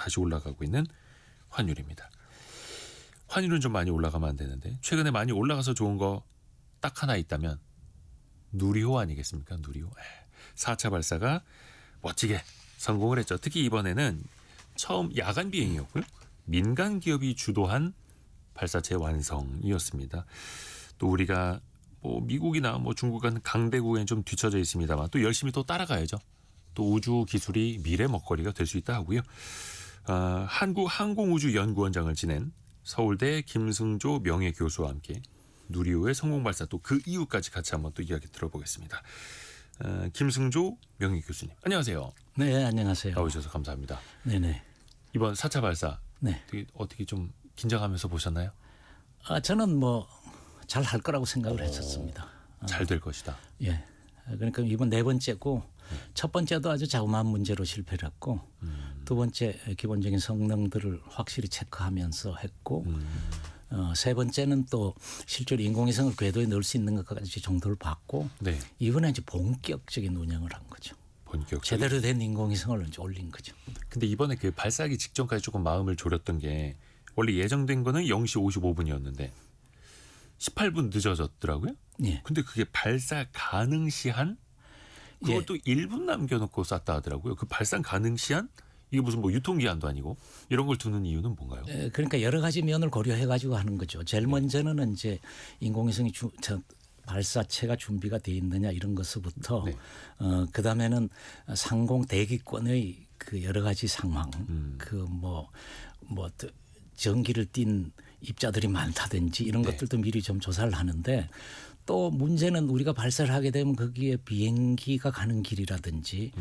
다시 올라가고 있는 환율입니다. 환율은 좀 많이 올라가면 안 되는데 최근에 많이 올라가서 좋은 거 딱 하나 있다면 누리호 아니겠습니까? 누리호. 4차 발사가 멋지게 성공을 했죠. 특히 이번에는 처음 야간 비행이었고요. 민간 기업이 주도한 발사체 완성이었습니다. 또 우리가 뭐 미국이나 뭐 중국은 강대국엔 좀 뒤처져 있습니다만 또 열심히 또 따라가야죠. 또 우주 기술이 미래 먹거리가 될 수 있다 하고요. 한국항공우주연구원장을 지낸 서울대 김승조 명예교수와 함께 누리호의 성공 발사 또 그 이유까지 같이 한번 또 이야기 들어보겠습니다. 김승조 명예교수님 안녕하세요. 네, 안녕하세요. 나오셔서 감사합니다. 네네. 이번 4차 발사 네. 어떻게 좀 긴장하면서 보셨나요? 저는 뭐 잘 할 거라고 생각을 했었습니다. 잘 될 것이다. 예. 그러니까 이번 네 번째고 첫 번째도 아주 자그마한 문제로 실패를 했고 두 번째 기본적인 성능들을 확실히 체크하면서 했고 세 번째는 또 실제로 인공위성을 궤도에 넣을 수 있는 것까지 정도를 봤고 네. 이번에 이제 본격적인 운영을 한 거죠. 본격적인. 제대로 된 인공위성을 이제 올린 거죠. 근데 이번에 그 발사하기 직전까지 조금 마음을 졸였던 게 원래 예정된 거는 0시 55분이었는데 18분 늦어졌더라고요. 예. 근데 그게 발사 가능 시한 그것도 1분 남겨놓고 쐈다 하더라고요. 그 발사 가능 시한 이게 무슨 뭐 유통기한도 아니고 이런 걸 두는 이유는 뭔가요? 그러니까 여러 가지 면을 고려해 가지고 하는 거죠. 제일 먼저는 이제 인공위성이 발사체가 준비가 돼 있느냐 이런 것부터 네. 그다음에는 상공 대기권의 그 여러 가지 상황 그 뭐 전기를 띈 입자들이 많다든지 이런 네. 것들도 미리 좀 조사를 하는데 또 문제는 우리가 발사를 하게 되면 거기에 비행기가 가는 길이라든지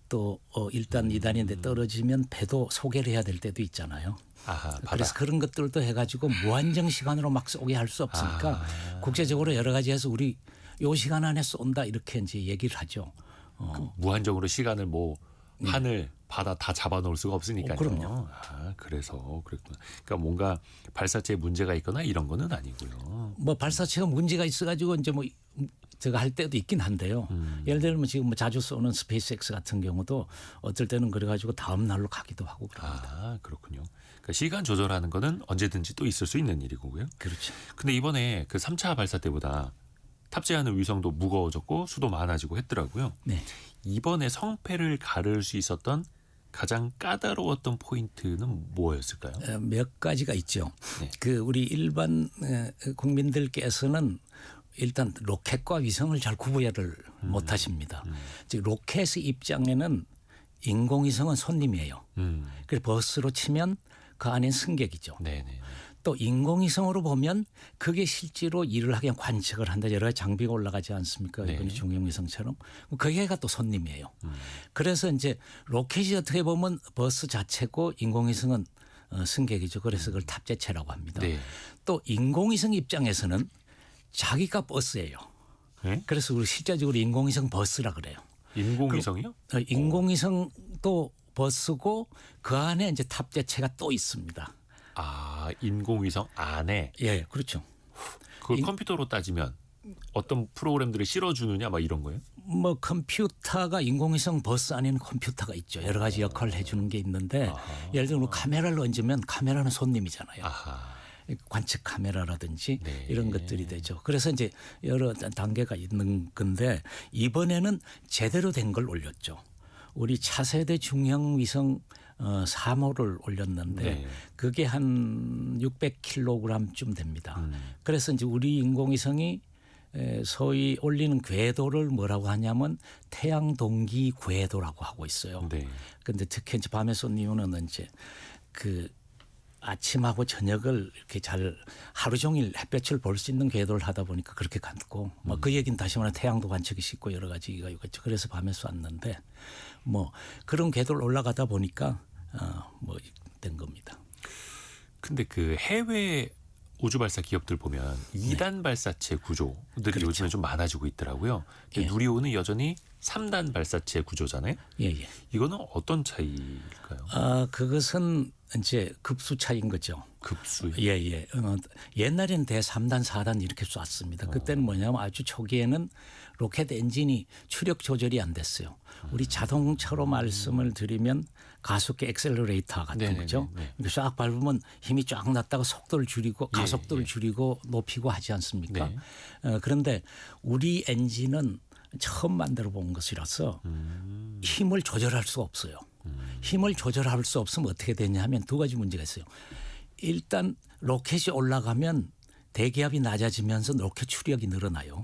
또 일단 2단인데 떨어지면 배도 소개를 해야 될 때도 있잖아요. 아하, 바다. 그래서 그런 것들도 해가지고 무한정 시간으로 막 쏘게 할 수 없으니까 국제적으로 여러 가지 해서 우리 요 시간 안에 쏜다 이렇게 이제 얘기를 하죠. 무한적으로 시간을 뭐 하늘, 바다 다 잡아놓을 수가 없으니까요. 그럼요. 그래서 그랬구나. 그러니까 뭔가 발사체에 문제가 있거나 이런 거는 아니고요. 뭐 발사체가 문제가 있어가지고 이제 뭐 제가 할 때도 있긴 한데요. 예를 들면 지금 뭐 자주 쏘는 스페이스X 같은 경우도 어떨 때는 그래가지고 다음 날로 가기도 하고 그럽니다. 그렇군요. 그러니까 시간 조절하는 거는 언제든지 또 있을 수 있는 일이고요. 그렇죠. 근데 이번에 그 3차 발사 때보다 탑재하는 위성도 무거워졌고 수도 많아지고 했더라고요. 네. 이번에 성패를 가를 수 있었던 가장 까다로웠던 포인트는 뭐였을까요? 몇 가지가 있죠. 네. 그 우리 일반 국민들께서는 일단 로켓과 위성을 잘 구분을 못 하십니다. 즉 로켓의 입장에는 인공위성은 손님이에요. 그래서 버스로 치면 그 안엔 승객이죠. 네네. 또 인공위성으로 보면 그게 실제로 일을 하게 관측을 한다. 여러 가지 장비가 올라가지 않습니까? 네. 이번에 중형위성처럼. 그게가 또 손님이에요. 그래서 이제 로켓이 어떻게 보면 버스 자체고 인공위성은 승객이죠. 그래서 그걸 탑재체라고 합니다. 네. 또 인공위성 입장에서는 자기가 버스예요. 네? 그래서 우리 실제적으로 인공위성 버스라 그래요. 인공위성이요? 인공위성도 버스고 그 안에 이제 탑재체가 또 있습니다. 인공위성 안에. 예, 그렇죠. 그 컴퓨터로 따지면 어떤 프로그램들을 실어주느냐 막 이런 거예요? 뭐 컴퓨터가 인공위성 버스 안에는 컴퓨터가 있죠. 여러 가지 역할을 해주는 게 있는데 예를 들면 카메라를 얹으면 카메라는 손님이잖아요. 관측 카메라라든지 네. 이런 것들이 되죠. 그래서 이제 여러 단계가 있는 건데 이번에는 제대로 된 걸 올렸죠. 우리 차세대 중형 위성 3호를 올렸는데 네. 그게 한 600kg쯤 됩니다. 그래서 이제 우리 인공위성이 소위 올리는 궤도를 뭐라고 하냐면 태양 동기 궤도라고 하고 있어요. 네. 그런데 특히 이제 밤에 쏜 이유는 이제 그 아침하고 저녁을 이렇게 잘 하루 종일 햇볕을 볼 수 있는 궤도를 하다 보니까 그렇게 갔고 뭐 그 얘기는 다시 말해 태양도 관측이 쉽고 여러 가지가 있겠죠. 그래서 밤에 쐈는데 뭐 그런 궤도를 올라가다 보니까 뭐 된 겁니다. 근데 그 해외 우주 발사 기업들 보면 2단 발사체 구조들이 그렇죠. 요즘에 좀 많아지고 있더라고요. 근데 예. 누리호는 여전히 3단 발사체 구조잖아요. 예. 이거는 어떤 차이일까요? 그것은 이제 급수 차이인 거죠. 급수. 옛날에는 대 3단, 4단 이렇게 쐈습니다. 그때는 뭐냐면 아주 초기에는 로켓 엔진이 추력 조절이 안 됐어요. 우리 자동차로 말씀을 드리면 가속기 엑셀러레이터 같은 네네네, 거죠. 네. 이렇게 쫙 밟으면 힘이 쫙 났다가 속도를 줄이고 예, 가속도를 예. 줄이고 높이고 하지 않습니까? 네. 그런데 우리 엔진은 처음 만들어 본 것이라서 힘을 조절할 수 없어요. 힘을 조절할 수 없으면 어떻게 되냐 하면 두 가지 문제가 있어요. 일단 로켓이 올라가면 대기압이 낮아지면서 로켓 추력이 늘어나요.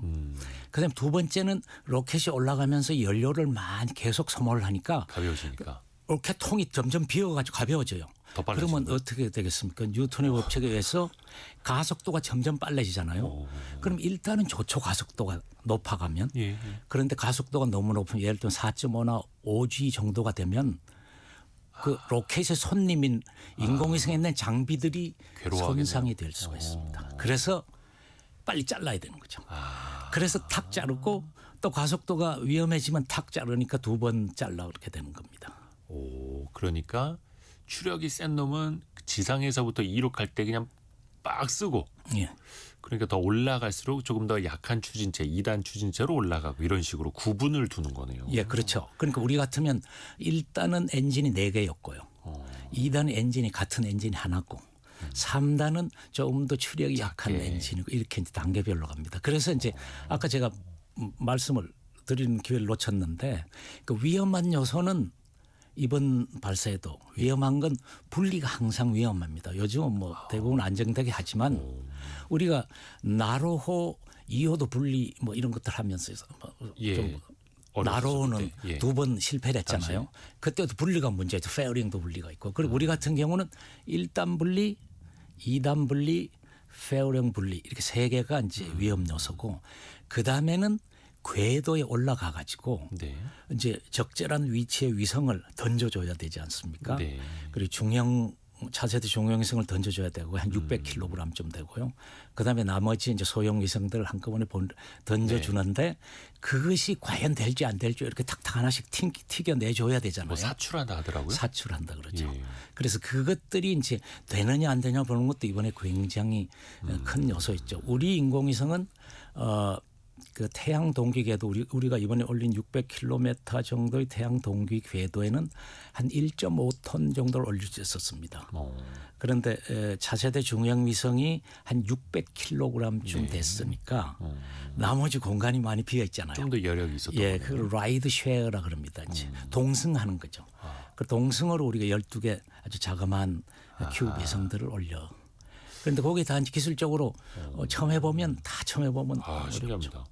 그다음에 두 번째는 로켓이 올라가면서 연료를 많이 계속 소모를 하니까 가벼워지니까 로켓 통이 점점 비어가지고 가벼워져요. 더 빨라지는 그러면 거예요? 어떻게 되겠습니까? 뉴턴의 법칙에 의해서 가속도가 점점 빨라지잖아요. 그럼 일단은 조초 가속도가 높아가면 예, 예. 그런데 가속도가 너무 높으면 예를 들면 4.5나 5G 정도가 되면 그 로켓의 손님인 인공위성에 있는 장비들이 괴로워하겠네요. 손상이 될 수가 있습니다. 그래서 빨리 잘라야 되는 거죠. 그래서 탁 자르고 또 가속도가 위험해지면 탁 자르니까 두 번 잘라 그렇게 되는 겁니다. 오, 그러니까 추력이 센 놈은 지상에서부터 이륙할 때 그냥 빡 쓰고 예. 그러니까 더 올라갈수록 조금 더 약한 추진체, 2단 추진체로 올라가고 이런 식으로 구분을 두는 거네요. 예, 그렇죠. 그러니까 우리 같으면 1단은 엔진이 4개였고요. 2단은 엔진이 같은 엔진이 하나고 3단은 조금 더 추력이 약한 작게. 엔진이고 이렇게 이제 단계별로 갑니다. 그래서 이제 아까 제가 말씀을 드리는 기회를 놓쳤는데 그 위험한 요소는 이번 발사에도 위험한 건 분리가 항상 위험합니다. 요즘은 뭐 대부분 안정되게 하지만 우리가 나로호 2호도 분리 뭐 이런 것들 하면서 뭐 예. 좀 어렸을 나로는 때. 예. 두 번 실패를 했잖아요. 그때도 분리가 문제죠. 페어링도 분리가 있고. 그리고 우리 같은 경우는 1단 분리, 2단 분리, 페어링 분리 이렇게 세 개가 이제 위험 요소고 그다음에는 궤도에 올라가 가지고 네. 이제 적절한 위치의 위성을 던져줘야 되지 않습니까? 네. 그리고 중형 차세대 중형 위성을 던져줘야 되고 한 600kg쯤 되고요. 그다음에 나머지 이제 소형 위성들을 한꺼번에 던져주는데 그것이 과연 될지 안 될지 이렇게 탁탁 하나씩 튀겨내줘야 되잖아요. 뭐 사출한다 하더라고요. 사출한다 그러죠. 예. 그래서 그것들이 이제 되느냐 안 되냐 보는 것도 이번에 굉장히 큰 요소였죠. 우리 인공위성은 그 태양 동기 궤도 우리가 이번에 올린 600km 정도의 태양 동기 궤도에는 한 1.5톤 정도를 올릴 수 있었습니다. 그런데 차세대 중형 위성이 한 600kg쯤 됐으니까 나머지 공간이 많이 비어 있잖아요. 좀 더 여력이 있었던 예, 거네요. 그걸 라이드 쉐어라 그럽니다. 이제 동승하는 거죠. 그 동승으로 우리가 12개 아주 자그마한 큐브 위성들을 올려. 그런데 거기 다 이제 기술적으로 처음 해보면 다 처음 해보면 어렵죠. 신기합니다.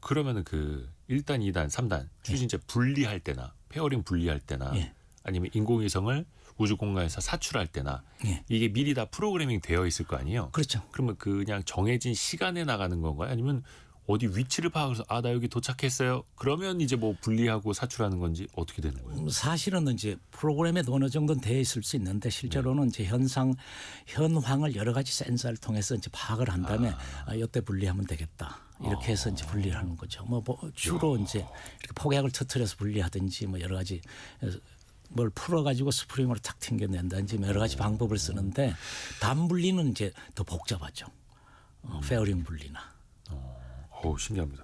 그러면은 그 1단, 2단, 3단 추진체 분리할 때나 페어링 분리할 때나 예. 아니면 인공위성을 우주 공간에서 사출할 때나 예. 이게 미리 다 프로그래밍 되어 있을 거 아니에요. 그렇죠. 그러면 그냥 정해진 시간에 나가는 건가요? 아니면 어디 위치를 파악해서 아 나 여기 도착했어요. 그러면 이제 뭐 분리하고 사출하는 건지 어떻게 되는 거예요? 사실은 이제 프로그램에 어느 정도는 되어 있을 수 있는데 실제로는 이제 현황을 여러 가지 센서를 통해서 이제 파악을 한 다음에 이때 분리하면 되겠다. 이렇게 해서 이제 분리를 하는 거죠. 뭐 주로 이제 이렇게 폭약을 터트려서 분리하든지 뭐 여러 가지 뭘 풀어가지고 스프링으로 탁 튕겨낸다든지 여러 가지 방법을 쓰는데 단 분리는 이제 더 복잡하죠. 페어링 분리나. 신기합니다.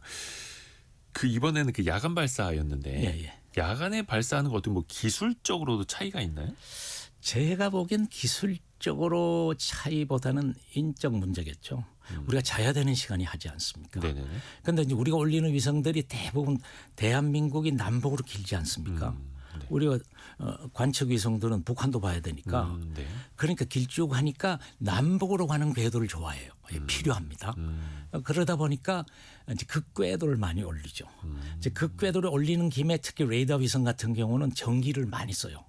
그 이번에는 그 야간 발사였는데 예, 예. 야간에 발사하는 거 어떤 뭐 기술적으로도 차이가 있나요? 제가 보기엔 기술적으로 차이보다는 인적 문제겠죠. 우리가 자야 되는 시간이 하지 않습니까? 네네네. 그런데 이제 우리가 올리는 위성들이 대부분 대한민국이 남북으로 길지 않습니까? 네. 우리가 관측 위성들은 북한도 봐야 되니까 네. 그러니까 길쭉 하니까 남북으로 가는 궤도를 좋아해요. 필요합니다. 그러다 보니까 이제 극궤도를 많이 올리죠. 이제 극궤도를 올리는 김에 특히 레이더 위성 같은 경우는 전기를 많이 써요.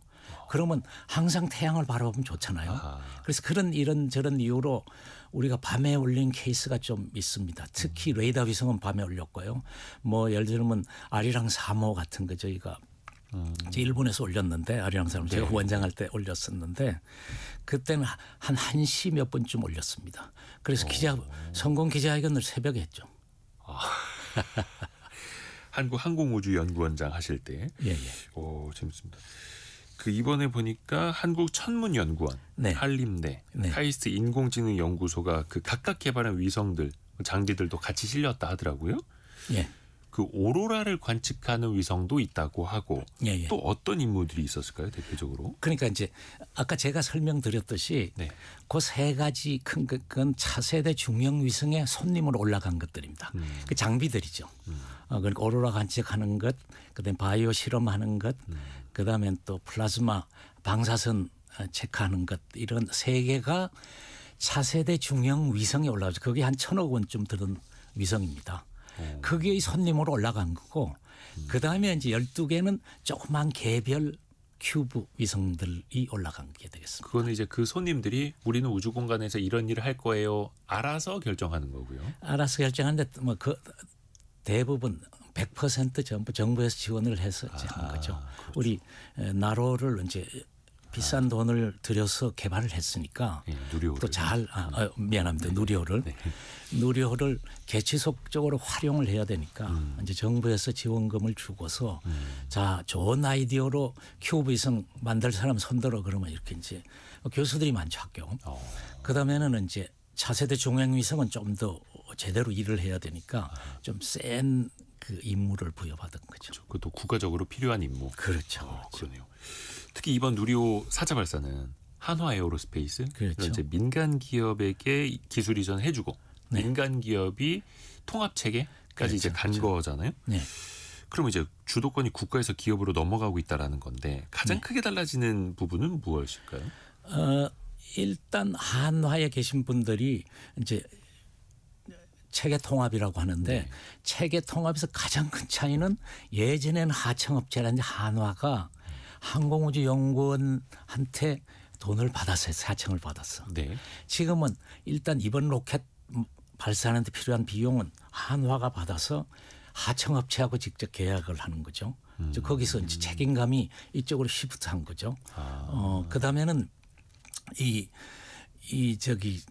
그러면 항상 태양을 바라보면 좋잖아요. 아하. 그래서 그런 이런저런 이유로 우리가 밤에 올린 케이스가 좀 있습니다. 특히 레이더 위성은 밤에 올렸고요. 뭐 예를 들면 아리랑 3호 같은 거 저희가 이제 일본에서 올렸는데 아리랑 3호 제가 원장할 때 올렸었는데 그때는 한 1시 몇 분쯤 올렸습니다. 그래서 성공 기자회견을 새벽에 했죠. 한국항공우주연구원장 하실 때. 예, 예. 오, 재밌습니다. 그 이번에 보니까 한국천문연구원, 네. 한림대, 네. 카이스트 인공지능연구소가 그 각각 개발한 위성들, 장비들도 같이 실렸다 하더라고요. 예. 그 오로라를 관측하는 위성도 있다고 하고 예, 예. 또 어떤 임무들이 있었을까요, 대표적으로? 그러니까 이제 아까 제가 설명드렸듯이 네. 그 세 가지 큰 건 차세대 중형 위성에 손님으로 올라간 것들입니다. 그 장비들이죠. 그러니까 오로라 관측하는 것, 그다음에 바이오 실험하는 것, 그다음에 또 플라즈마 방사선 체크하는 것 이런 세 개가 차세대 중형 위성에 올라가죠. 그게 한 1,000억 원쯤 드는 위성입니다. 그게 손님으로 올라간 거고 그다음에 이제 12개는 조그만 개별 큐브 위성들이 올라간 게 되겠습니다. 그거는 이제 그 손님들이 우리는 우주 공간에서 이런 일을 할 거예요. 알아서 결정하는 거고요. 알아서 결정하는데 뭐 그 대부분 100% 전부 정부에서 지원을 해서 이제 한 거죠. 그렇죠. 우리 나로를 이제 비싼 돈을 들여서 개발을 했으니까 예, 누리호를. 또 잘 미안합니다. 누리호를 누리호를 개취속적으로 활용을 해야 되니까 이제 정부에서 지원금을 주고서 자 좋은 아이디어로 큐브 위성 만들 사람 손들어 그러면 이렇게 이제 교수들이 많죠 학교. 그다음에는 이제 차세대 중형 위성은 좀 더 제대로 일을 해야 되니까 좀 센 그 임무를 부여받은 거죠. 그것도 국가적으로 필요한 임무. 그렇죠. 그러네요. 특히 이번 누리호 4차 발사는 한화 에어로스페이스 그렇죠. 이런 이제 민간 기업에게 기술 이전해 주고 네. 민간 기업이 통합 체계까지 그렇죠. 이제 간 거잖아요. 네. 그러면 이제 주도권이 국가에서 기업으로 넘어가고 있다라는 건데 가장 네. 크게 달라지는 부분은 무엇일까요? 일단 한화에 계신 분들이 이제 체계 통합이라고 하는데 체계 통합에서 가장 큰 차이는 예전에는 하청업체라든지 한화가 항공우주연구원한테 돈을 받았어요. 하청을 받았어. 네. 지금은 일단 이번 로켓 발사하는 데 필요한 비용은 한화가 받아서 하청업체하고 직접 계약을 하는 거죠. 거기서 이제 책임감이 이쪽으로 시프트한 거죠. 그다음에는 이 저기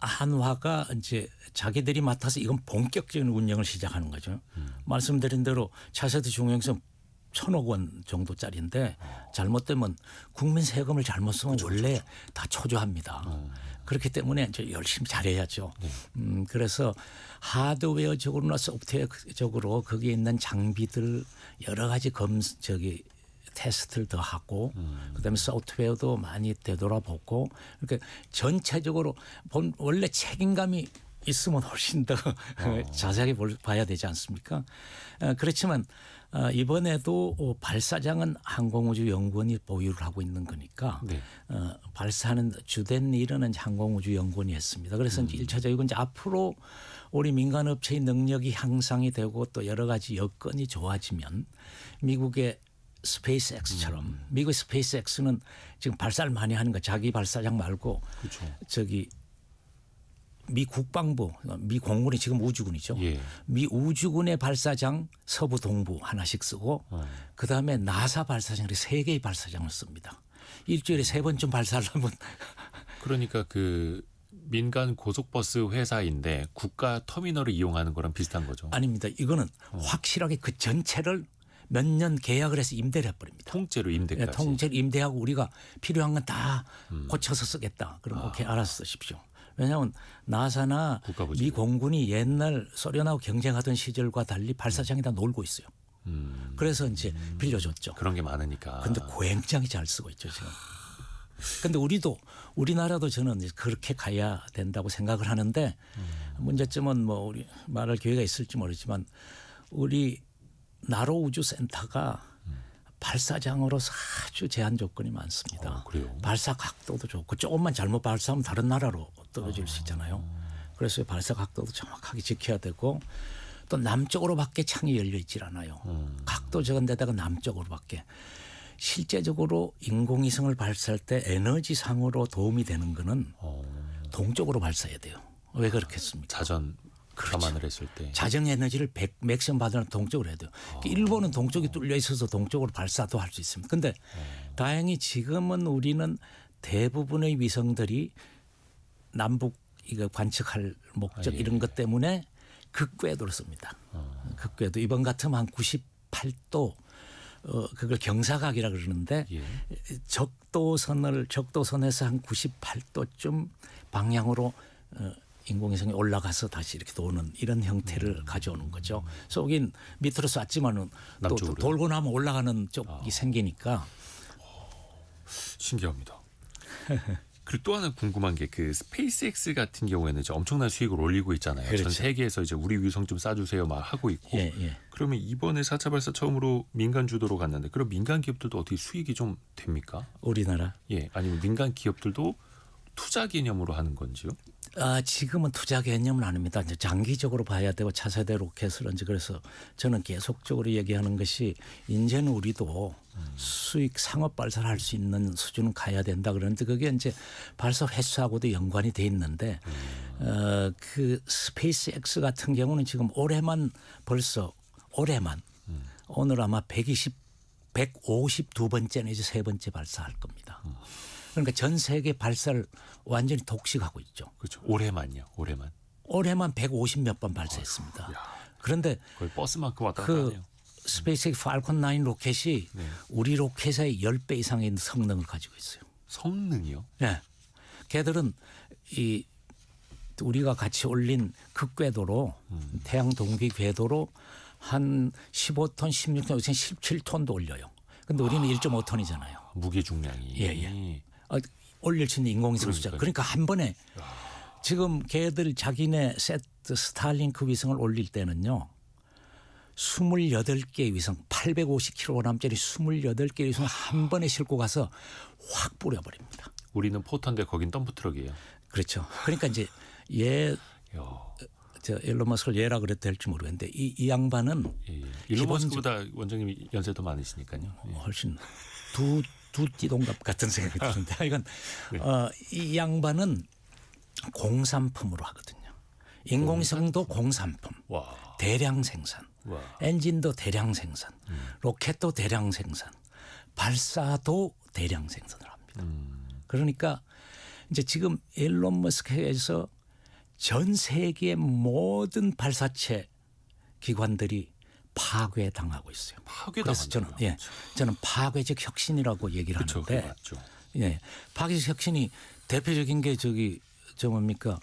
한화가 이제 자기들이 맡아서 이건 본격적인 운영을 시작하는 거죠. 말씀드린 대로 차세대 중형선 1,000억 원 정도짜리인데 잘못되면 국민 세금을 잘못 쓰면 원래 다 초조합니다. 그렇기 때문에 이제 열심히 잘해야죠. 그래서 하드웨어적으로나 소프트웨어적으로 거기에 있는 장비들 여러 가지 테스트를 더 하고 그다음에 소프트웨어도 많이 되돌아보고 그러니까 전체적으로 원래 책임감이 있으면 훨씬 더 자세하게 봐야 되지 않습니까? 그렇지만 이번에도 발사장은 항공우주연구원이 보유를 하고 있는 거니까 네. 발사하는 주된 일은 이제 항공우주연구원이 했습니다. 그래서 이제 1차적이고 이제 앞으로 우리 민간업체의 능력이 향상이 되고 또 여러 가지 여건이 좋아지면 미국의 스페이스X처럼 미국 스페이스X는 지금 발사를 많이 하는 거 자기 발사장 말고 그렇죠. 저기 미 국방부 미 공군이 지금 우주군이죠. 예. 미 우주군의 발사장 서부 동부 하나씩 쓰고 그다음에 나사 발사장 이렇게 3개의 발사장을 씁니다. 일주일에 3번쯤 발사하려면 그러니까 그 민간 고속버스 회사인데 국가 터미널을 이용하는 거랑 비슷한 거죠. 아닙니다. 이거는 확실하게 그 전체를 몇 년 계약을 해서 임대를 해버립니다. 통째로 임대까지. 통째로 임대하고 우리가 필요한 건 다 고쳐서 쓰겠다. 그럼 오케이 알아서 쓰십시오. 왜냐하면 나사나 국가부지. 미 공군이 옛날 소련하고 경쟁하던 시절과 달리 발사장에다 놀고 있어요. 그래서 이제 빌려줬죠. 그런 게 많으니까. 근데 굉장히 잘 쓰고 있죠 지금. 근데 우리나라도 저는 이제 그렇게 가야 된다고 생각을 하는데 문제점은 뭐 우리 말할 기회가 있을지 모르지만 우리 나로 우주센터가 발사장으로서 아주 제한 조건이 많습니다. 그래요? 발사 각도도 좋고 조금만 잘못 발사하면 다른 나라로 떨어질 수 있잖아요. 그래서 발사 각도도 정확하게 지켜야 되고 또 남쪽으로밖에 창이 열려 있질 않아요. 각도 적은 데다가 남쪽으로밖에. 실제적으로 인공위성을 발사할 때 에너지상으로 도움이 되는 거는 동쪽으로 발사해야 돼요. 왜 그렇겠습니까? 자전 감안을 했을 때. 자정 에너지를 맥시멈 받으려면 동쪽으로 해야 돼요. 일본은 동쪽이 뚫려 있어서 동쪽으로 발사도 할 수 있습니다. 그런데 다행히 지금은 우리는 대부분의 위성들이 남북 이거 관측할 목적 이런 것 때문에 극궤도를 씁니다. 극궤도 이번 같으면 한 98도 그걸 경사각이라 그러는데 적도선에서 한 98도쯤 방향으로 인공위성이 올라가서 다시 이렇게 도는 이런 형태를 가져오는 거죠. 쏘긴 밑으로 쐈지만은 또 남쪽으로요? 돌고 나면 올라가는 쪽이 생기니까. 신기합니다. 그리고 또 하나 궁금한 게 그 스페이스X 같은 경우에는 이제 엄청난 수익을 올리고 있잖아요. 전 그렇죠. 세계에서 이제 우리 위성 좀 쏴주세요 막 하고 있고. 예, 예. 그러면 이번에 4차 발사 처음으로 민간 주도로 갔는데 그럼 민간 기업들도 어떻게 수익이 좀 됩니까? 우리나라. 예, 아니면 민간 기업들도 투자 개념으로 하는 건지요? 지금은 투자 개념은 아닙니다. 이제 장기적으로 봐야 되고 차세대 로켓을 이제 그래서 저는 계속적으로 얘기하는 것이 이제는 우리도 수익 상업 발사를 할 수 있는 수준은 가야 된다 그러는데 그게 이제 발사 횟수하고도 연관이 돼 있는데 그 스페이스 X 같은 경우는 지금 벌써 올해만 오늘 아마 152번째 내지 세 번째 발사할 겁니다. 그러니까 전 세계 발사를 완전히 독식하고 있죠. 그렇죠. 올해만요. 올해만. 올해만 150 몇 번 발사했습니다. 그런데 거의 버스만큼 왔다 갔다 그 하네요. 스페이스X 팔콘 9 로켓이 네. 우리 로켓의 10배 이상의 성능을 가지고 있어요. 성능이요? 네. 걔들은 이 우리가 같이 올린 극궤도로 태양 동기 궤도로 한 15톤, 16톤, 요새 17톤도 올려요. 근데 우리는 1.5톤이잖아요. 무게 중량이. 예. 올릴 수 있는 인공위성 숫자. 그러니까 한 번에 지금 걔들 자기네 세트 스타링크 위성을 올릴 때는요. 28개 위성 850kg짜리 28개 위성 한 번에 싣고 가서 확 뿌려버립니다. 우리는 포터인데 거긴 덤프트럭이에요. 그렇죠. 그러니까 이제 저 일론 머스크를 얘라 그래도 될지 모르겠는데 이 양반은 예. 일론 머스크보다 원장님이 연세 더 많으시니까요. 예. 훨씬 두 띠동갑 같은 생각이 드는데 이건 이 양반은 공산품으로 하거든요. 인공위성도 공산품, 와. 대량 생산, 와. 엔진도 대량 생산, 로켓도 대량 생산, 발사도 대량 생산을 합니다. 그러니까 이제 지금 일론 머스크에서 전 세계의 모든 발사체 기관들이 파괴당하고 있어요. 그래서 저는 파괴적 혁신이라고 얘기를 그렇죠. 그게 하는데, 맞죠. 예, 파괴적 혁신이 대표적인 게 저 뭡니까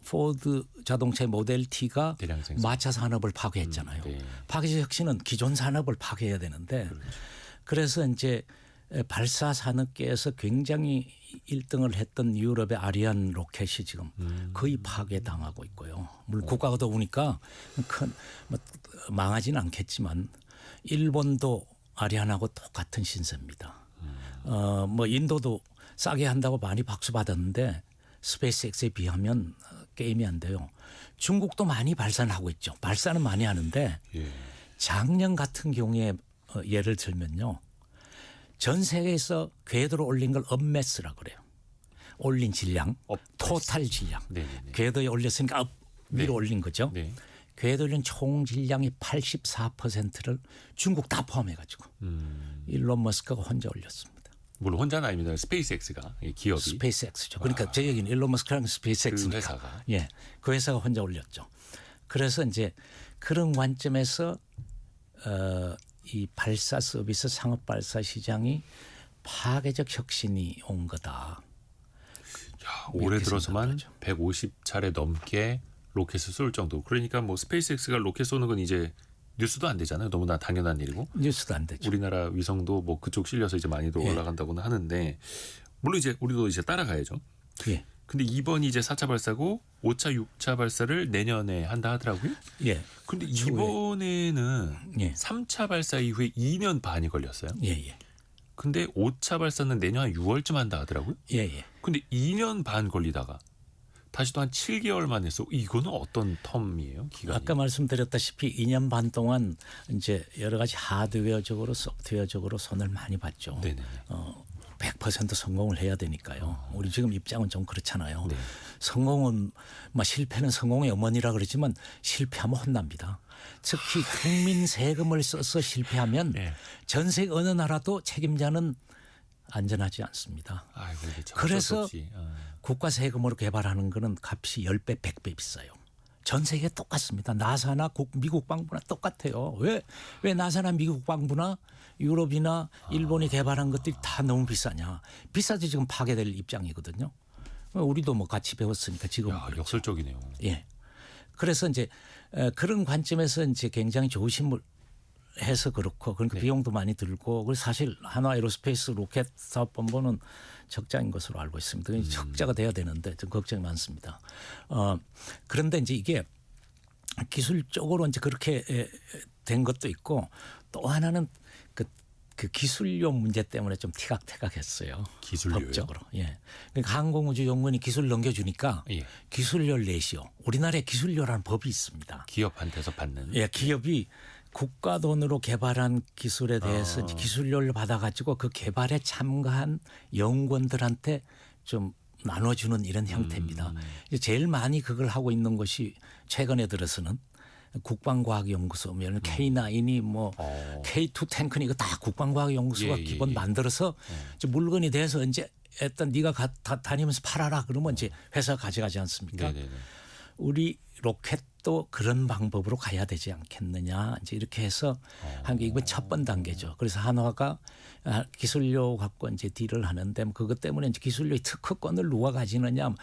포드 자동차의 모델 T가 대량 생산. 마차 산업을 파괴했잖아요. 네. 파괴적 혁신은 기존 산업을 파괴해야 되는데, 그래서 이제 발사 산업계에서 굉장히 1등을 했던 유럽의 아리안 로켓이 지금 거의 파괴당하고 있고요. 물론 국가가 더우니까 망하지는 않겠지만 일본도 아리안하고 똑같은 신세입니다. 뭐 인도도 싸게 한다고 많이 박수 받았는데 스페이스X에 비하면 게임이 안 돼요. 중국도 많이 발사는 하고 있죠. 발사는 많이 하는데 작년 같은 경우에 예를 들면요. 전 세계에서 궤도로 올린 걸 업매스라고 그래요. 올린 질량, 토탈 질량. 네네네. 궤도에 올렸으니까 위로 올린 거죠. 네. 궤도에 올린 총 질량이 84%를 중국 다 포함해가지고 일론 머스크가 혼자 올렸습니다. 물론 혼자는 아닙니다. 스페이스X가 기업이. 스페이스X죠. 그러니까 제 얘기는 일론 머스크랑 스페이스X니까. 그 회사가. 예, 그 회사가 혼자 올렸죠. 그래서 이제 그런 관점에서 이 발사 서비스 상업 발사 시장이 파괴적 혁신이 온 거다. 올해 들어서만 150차례 넘게 로켓을 쏠 정도. 그러니까 뭐 스페이스X가 로켓 쏘는 건 이제 뉴스도 안 되잖아요. 너무나 당연한 일이고. 뉴스도 안 되죠. 우리나라 위성도 뭐 그쪽 실려서 이제 많이도 올라간다고는 하는데 물론 이제 우리도 이제 따라가야죠. 예. 근데 이번이 이제 4차 발사고 5차, 6차 발사를 내년에 한다 하더라고요. 예. 근데 이번에는 예. 3차 발사 이후에 2년 반이 걸렸어요. 예. 근데 5차 발사는 내년 한 6월쯤 한다 하더라고요. 예. 근데 2년 반 걸리다가 다시 또 한 7개월 만에 쏘 이거는 어떤 텀이에요? 기간이? 아까 말씀드렸다시피 2년 반 동안 이제 여러 가지 하드웨어적으로 소프트웨어적으로 손을 많이 봤죠. 네네. 100% 성공을 해야 되니까요. 우리 지금 입장은 좀 그렇잖아요. 네. 성공은 실패는 성공의 어머니라 그러지만 실패하면 혼납니다. 특히 국민 세금을 써서 실패하면 네. 전 세계 어느 나라도 책임자는 안전하지 않습니다. 아이고, 이게 참 그래서 어쩔 수 없이. 국가 세금으로 개발하는 거는 값이 10배, 100배 비싸요. 전 세계 똑같습니다. 나사나 미국 방부나 똑같아요. 왜 나사나 미국 방부나 유럽이나 일본이 개발한 것들이 다 너무 비싸냐. 비싸도 지금 파괴될 입장이거든요. 우리도 뭐 같이 배웠으니까 지금 야, 역설적이네요. 예. 그래서 이제 그런 관점에서 이제 굉장히 조심을 해서 그렇고 그러니까 네. 비용도 많이 들고 그래서 사실 한화 에어로스페이스 로켓 사업 본부는 적자인 것으로 알고 있습니다. 적자가 돼야 되는데 좀 걱정이 많습니다. 그런데 이제 이게 기술적으로 이제 그렇게 된 것도 있고 또 하나는 그 기술료 문제 때문에 좀 티각태각했어요. 기술료요? 법적으로. 예. 그러니까 항공우주연구원이 기술 넘겨주니까 예. 기술료 내시오. 우리나라에 기술료라는 법이 있습니다. 기업한테서 받는. 예, 기업이 국가 돈으로 개발한 기술에 대해서 이제 기술료를 받아가지고 그 개발에 참가한 연구원들한테 좀 나눠주는 이런 형태입니다. 이제 제일 많이 그걸 하고 있는 것이 최근에 들어서는 국방과학연구소, K9이 뭐 K2 탱크니 이거 다 국방과학연구소가 예, 예, 기본 예. 만들어서 이제 물건이 돼서 이제 일단 네가 다니면서 팔아라 그러면 이제 회사 가져가지 않습니까? 네네네. 우리 로켓도 그런 방법으로 가야 되지 않겠느냐 이제 이렇게 해서 한 게 이번 첫 번 단계죠. 그래서 한화가 기술료 갖고 이제 딜을 하는데 뭐 그것 때문에 이제 기술료의 특허권을 누가 가지느냐.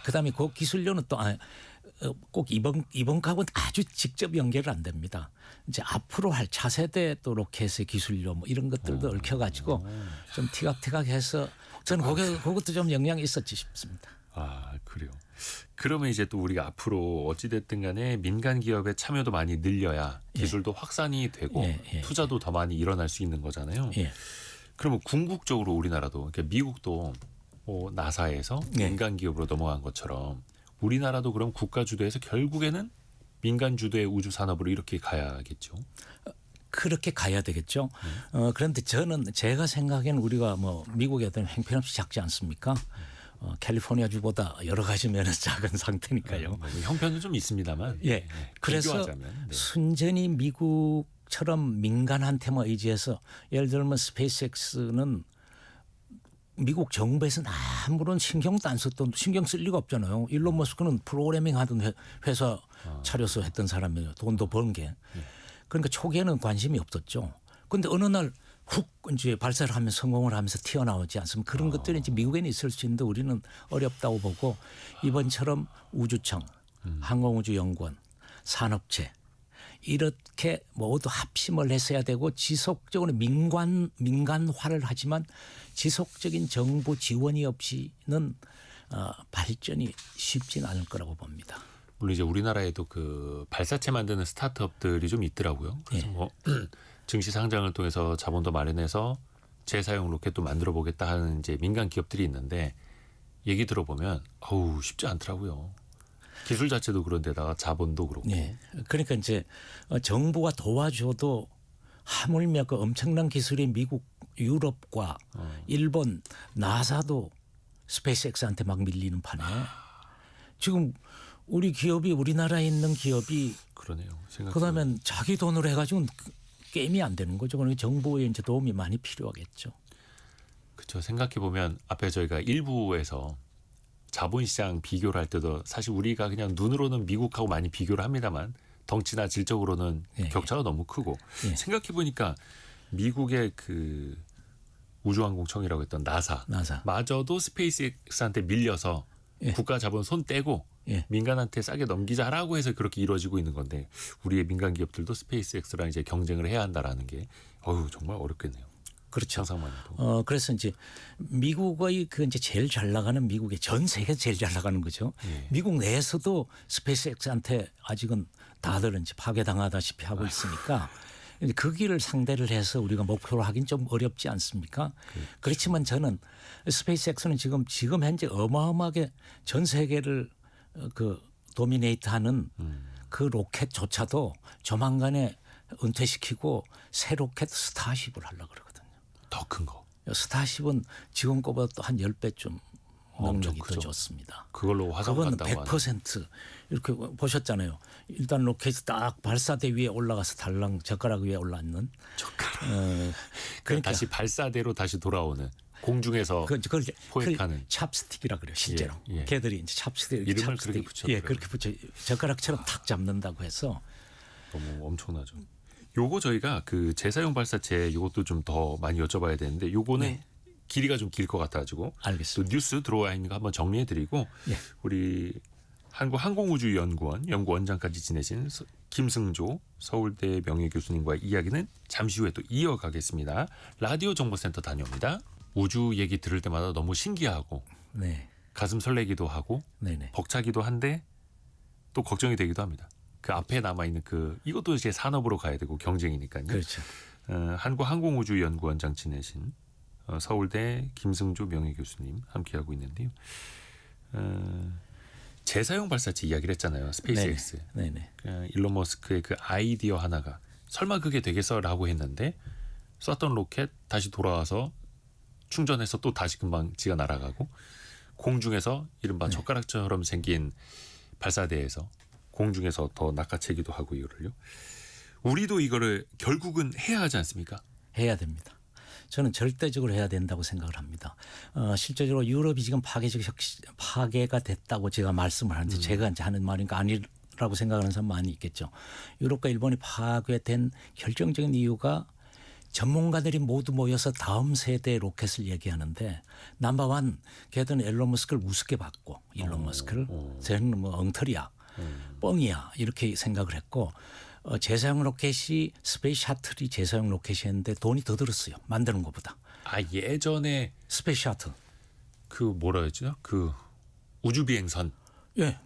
그다음에 그 기술료는 또 꼭 이번하고는 아주 직접 연결이 안 됩니다. 이제 앞으로 할 차세대 또 로켓의 기술료 뭐 이런 것들도 얽혀가지고 좀 티각티각해서 저는 그것도 좀 영향이 있었지 싶습니다. 아, 그래요. 그러면 이제 또 우리가 앞으로 어찌됐든 간에 민간 기업의 참여도 많이 늘려야 기술도 확산이 되고 투자도 더 많이 일어날 수 있는 거잖아요. 예. 그러면 궁극적으로 우리나라도 그러니까 미국도 뭐 나사에서 민간 기업으로 넘어간 것처럼 우리나라도 그럼 국가 주도에서 결국에는 민간 주도의 우주 산업으로 이렇게 가야겠죠. 그렇게 가야 되겠죠. 그런데 제가 생각에는 우리가 뭐 미국에 대한 형편없이 작지 않습니까? 캘리포니아주보다 여러 가지 면에서 작은 상태니까요. 형편은 좀 있습니다만. 예. 그래서 비교하자면, 네. 순전히 미국처럼 민간한테만 의지해서 예를 들면 스페이스X는 미국 정부에서는 아무런 신경도 안 썼던 신경 쓸 리가 없잖아요. 일론 머스크는 프로그래밍 하던 회사 차려서 했던 사람이에요. 돈도 번 게. 그러니까 초기에는 관심이 없었죠. 그런데 어느 날 훅 이제 발사를 하면 성공을 하면서 튀어나오지 않습니까? 그런 것들이 이제 미국에는 있을 수 있는데 우리는 어렵다고 보고 이번처럼 우주청, 항공우주연구원, 산업체 이렇게 모두 합심을 했어야 되고 지속적으로 민간화를 하지만 지속적인 정부 지원이 없이는 발전이 쉽지는 않을 거라고 봅니다. 물론 이제 우리나라에도 그 발사체 만드는 스타트업들이 좀 있더라고요. 그래서 뭐 증시 상장을 통해서 자본도 마련해서 재사용 로켓도 만들어 보겠다 하는 이제 민간 기업들이 있는데 얘기 들어보면 쉽지 않더라고요. 기술 자체도 그런데다가 자본도 그렇고. 네. 그러니까 이제 정부가 도와줘도 하물며 그 엄청난 기술이 미국, 유럽과 일본, 나사도 스페이스X한테 막 밀리는 판에 지금 우리 기업이 우리나라에 있는 기업이 그러네요. 그다음에 자기 돈으로 해가지고는 게임이 안 되는 거죠. 그러니까 정부의 이제 도움이 많이 필요하겠죠. 그렇죠. 생각해 보면 앞에 저희가 일부에서 자본시장 비교를 할 때도 사실 우리가 그냥 눈으로는 미국하고 많이 비교를 합니다만 덩치나 질적으로는 격차가 너무 크고 생각해 보니까 미국의 그 우주항공청이라고 했던 나사마저도 스페이스X한테 밀려서 국가 자본 손 떼고 민간한테 싸게 넘기자라고 해서 그렇게 이루어지고 있는 건데 우리의 민간 기업들도 스페이스X랑 이제 경쟁을 해야 한다라는 게 정말 어렵겠네요. 그렇죠. 상상만 해도. 그래서 이제 미국의 그 이제 제일 잘 나가는 미국의 전 세계 제일 잘 나가는 거죠. 미국 내에서도 스페이스X한테 아직은 다들 이제 파괴당하다시피 하고 있으니까 이제 그 길을 상대를 해서 우리가 목표로 하긴 좀 어렵지 않습니까? 그렇지만 저는 스페이스X는 지금 현재 어마어마하게 전 세계를 그 도미네이트하는 그 로켓조차도 조만간에 은퇴시키고 새 로켓 스타쉽을 하려고 그러거든요. 더 큰 거. 스타쉽은 지금 거보다 또 한 10배 좀 능력이 더 크죠. 좋습니다. 그걸로 화성 그건 간다고 100% 이렇게 보셨잖아요. 일단 로켓이 딱 발사대 위에 올라가서 달랑 젓가락 위에 올라앉는. 그러니까 다시 발사대로 다시 돌아오는 공중에서 그걸 포획하는 찹스틱이라 그래요. 실제로 예. 걔들이 이제 찹스틱 이름을 그렇게 붙였더라고요. 그렇게 붙여 젓가락처럼 탁 잡는다고 해서 너무 엄청나죠. 요거 저희가 그 재사용 발사체 요것도 좀 더 많이 여쭤봐야 되는데 요거는 길이가 좀 길 것 같아가지고 또 알겠습니다. 뉴스 들어와 있는 거 한번 정리해드리고 예. 우리 한국항공우주연구원 연구원장까지 지내신 김승조 서울대 명예교수님과의 이야기는 잠시 후에 또 이어가겠습니다. 라디오 정보센터 다녀옵니다. 우주 얘기 들을 때마다 너무 신기하고 네, 가슴 설레기도 하고 네네. 벅차기도 한데 또 걱정이 되기도 합니다. 그 앞에 남아있는 이것도 이제 산업으로 가야 되고 경쟁이니까요. 그렇죠. 한국항공우주연구원장 지내신 서울대 김승조 명예교수님 함께하고 있는데요. 재사용 발사체 이야기를 했잖아요. 스페이스X. 네네. 일론 머스크의 그 아이디어 하나가 설마 그게 되겠어라고 했는데 쐈던 로켓 다시 돌아와서 충전해서 또 다시 금방 지가 날아가고 공중에서 이른바 젓가락처럼 생긴 발사대에서 공중에서 더 낚아채기도 하고 이거를요. 우리도 이거를 결국은 해야 하지 않습니까? 해야 됩니다. 저는 절대적으로 해야 된다고 생각을 합니다. 실제적으로 유럽이 지금 파괴가 됐다고 제가 말씀을 하는데 제가 이제 하는 말인가 아니라고 생각하는 사람 많이 있겠죠. 유럽과 일본이 파괴된 결정적인 이유가 전문가들이 모두 모여서 다음 세대 로켓을 얘기하는데 넘버원 걔들은 일론 머스크를 우습게 봤고 일론 머스크를 쟤는 뭐 엉터리야 뻥이야 이렇게 생각을 했고 재사용 로켓이 스페이스 샤틀이 재사용 로켓이었는데 돈이 더 들었어요. 만드는 것보다. 예전에 스페이스 샤틀. 그 뭐라 했죠? 그 우주 비행선. 예.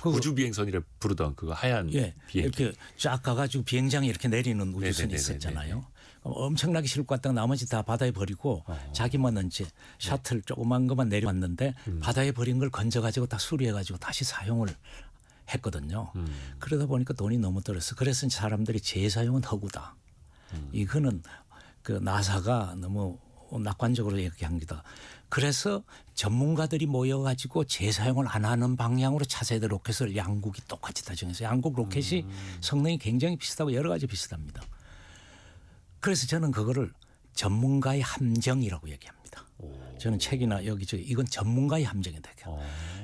우주 비행선이라 부르던 그거 하얀 예. 비행기. 이렇게 쫙 가가지고 비행장에 이렇게 내리는 우주선이 네네네네네. 있었잖아요. 엄청나게 싣고 갔다가 나머지 다 바다에 버리고 자기만 이제 샤틀 조그만 것만 내려왔는데 바다에 버린 걸 건져가지고 다 수리해가지고 다시 사용을 했거든요. 그러다 보니까 돈이 너무 들었어. 그래서 사람들이 재사용은 허구다. 이거는 그 나사가 너무 낙관적으로 얘기합니다. 그래서 전문가들이 모여가지고 재사용을 안 하는 방향으로 차세대 로켓을 양국이 똑같이 다 정해서 양국 로켓이 성능이 굉장히 비슷하고 여러 가지 비슷합니다. 그래서 저는 그거를 전문가의 함정이라고 얘기합니다. 저는 책이나 여기저기 이건 전문가의 함정이다.